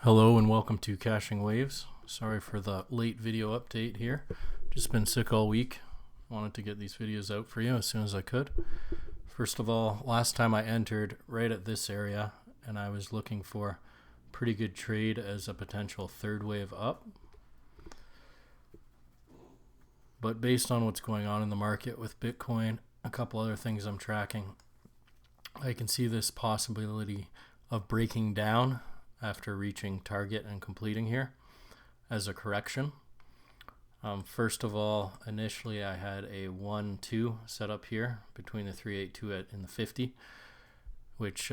Hello and welcome to Caching Waves. Sorry for the late video update here. Just been sick all week. Wanted to get these videos out for you as soon as I could. First of all, last time I entered right at this area and I was looking for pretty good trade as a potential third wave up. But based on what's going on in the market with Bitcoin, a couple other things I'm tracking, I can see this possibility of breaking down after reaching target and completing here as a correction. First of all, initially I had a 1-2 set up here between the 382 and the 50, which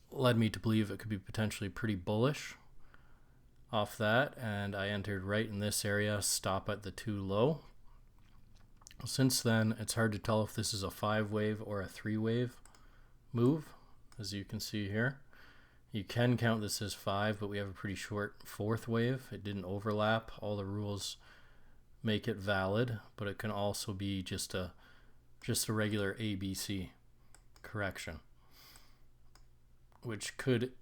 led me to believe it could be potentially pretty bullish off that, and I entered right in this area, stop at the 2 low. Since then, it's hard to tell if this is a 5 wave or a 3 wave move, as you can see here. You can count this as 5, but we have a pretty short 4th wave. It didn't overlap. All the rules make it valid, but it can also be just a regular ABC correction, which could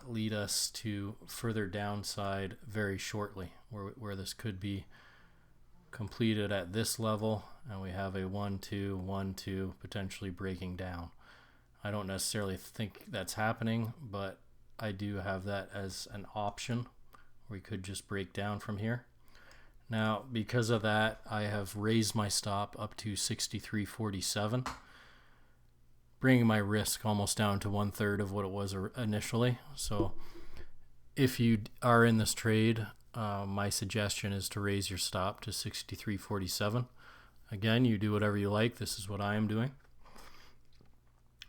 lead us to further downside very shortly, where this could be completed at this level, and we have a 1-2, 1-2 potentially breaking down. I don't necessarily think that's happening, but I do have that as an option. We could just break down from here. Now, because of that, I have raised my stop up to 63.47, bringing my risk almost down to 1/3 of what it was initially. So if you are in this trade, my suggestion is to raise your stop to 63.47. Again, you do whatever you like. This is what I am doing.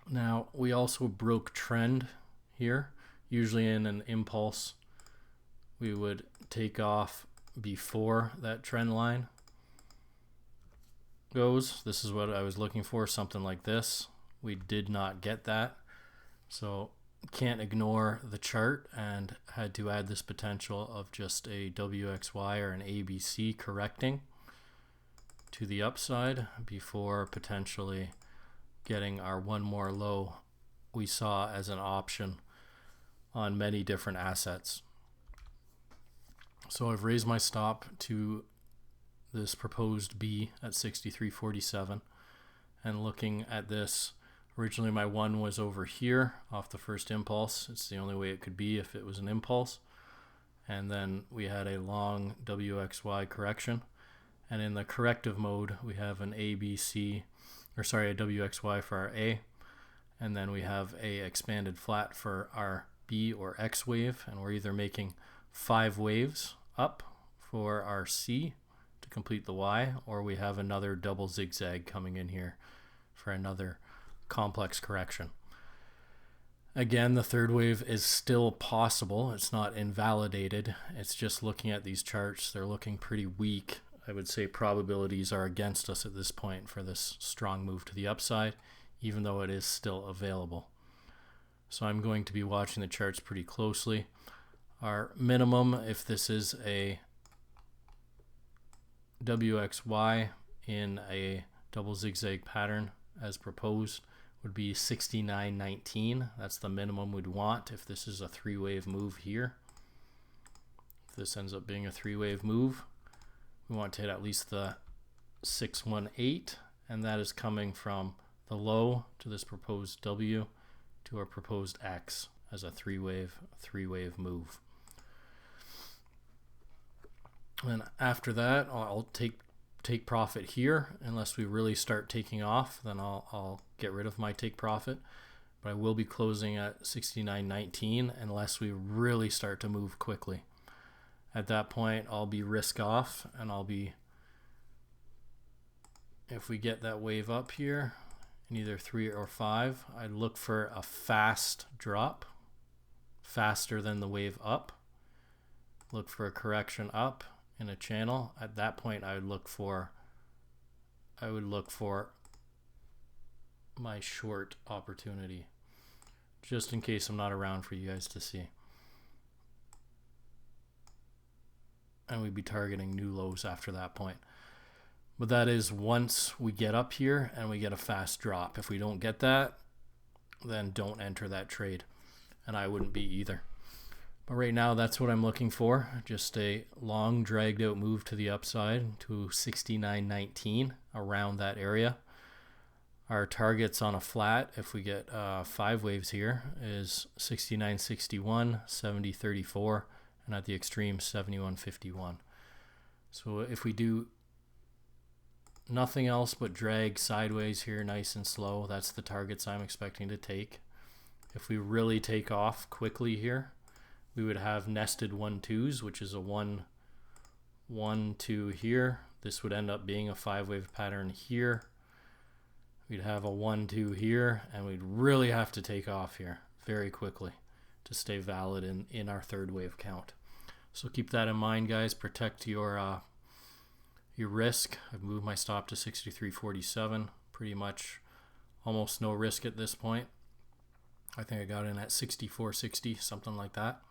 Now, we also broke trend here. Usually in an impulse, we would take off before that trend line goes. This is what I was looking for, something like this. We did not get that. So can't ignore the chart and had to add this potential of just a WXY or an ABC correcting to the upside before potentially getting our one more low we saw as an option on many different assets. So I've raised my stop to this proposed B at 63.47, and looking at this, originally my 1 was over here off the first impulse. It's the only way it could be if it was an impulse. And then we had a long WXY correction, and in the corrective mode we have an ABC, or sorry, a WXY for our A, and then we have a expanded flat for our B or X wave, and we're either making 5 waves up for our C to complete the Y, or we have another double zigzag coming in here for another complex correction. Again, the third wave is still possible. It's not invalidated. It's just looking at these charts, they're looking pretty weak. I would say probabilities are against us at this point for this strong move to the upside, even though it is still available. So I'm going to be watching the charts pretty closely. Our minimum, if this is a WXY in a double zigzag pattern as proposed, would be 69.19. That's the minimum we'd want if this is a 3-wave move here. If this ends up being a 3-wave move, we want to hit at least the 618, and that is coming from the low to this proposed W to our proposed X as a 3-wave move. And after that, I'll take profit here. Unless we really start taking off, then I'll get rid of my take profit. But I will be closing at 69.19 unless we really start to move quickly. At that point, I'll be risk off, and if we get that wave up here in either 3 or 5, I'd look for a fast drop, faster than the wave up. Look for a correction up in a channel. At that point, I would look for my short opportunity, just in case I'm not around for you guys to see. And we'd be targeting new lows after that point. But that is once we get up here and we get a fast drop. If we don't get that, then don't enter that trade. And I wouldn't be either. But right now, that's what I'm looking for. Just a long, dragged out move to the upside to 69.19, around that area. Our targets on a flat, if we get 5 waves here, is 69.61, 70.34, and at the extreme 71.51. So if we do nothing else but drag sideways here nice and slow, that's the targets I'm expecting to take. If we really take off quickly here, we would have nested 1-2s, which is a 1-1-2 here. This would end up being a 5-wave pattern here. We'd have a 1-2 here, and we'd really have to take off here very quickly to stay valid in our 3rd wave count. So keep that in mind, guys. Protect your risk. I've moved my stop to 63.47. Pretty much almost no risk at this point. I think I got in at 64.60, something like that.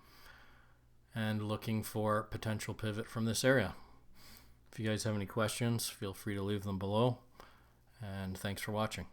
And looking for potential pivot from this area. If you guys have any questions, feel free to leave them below. And thanks for watching.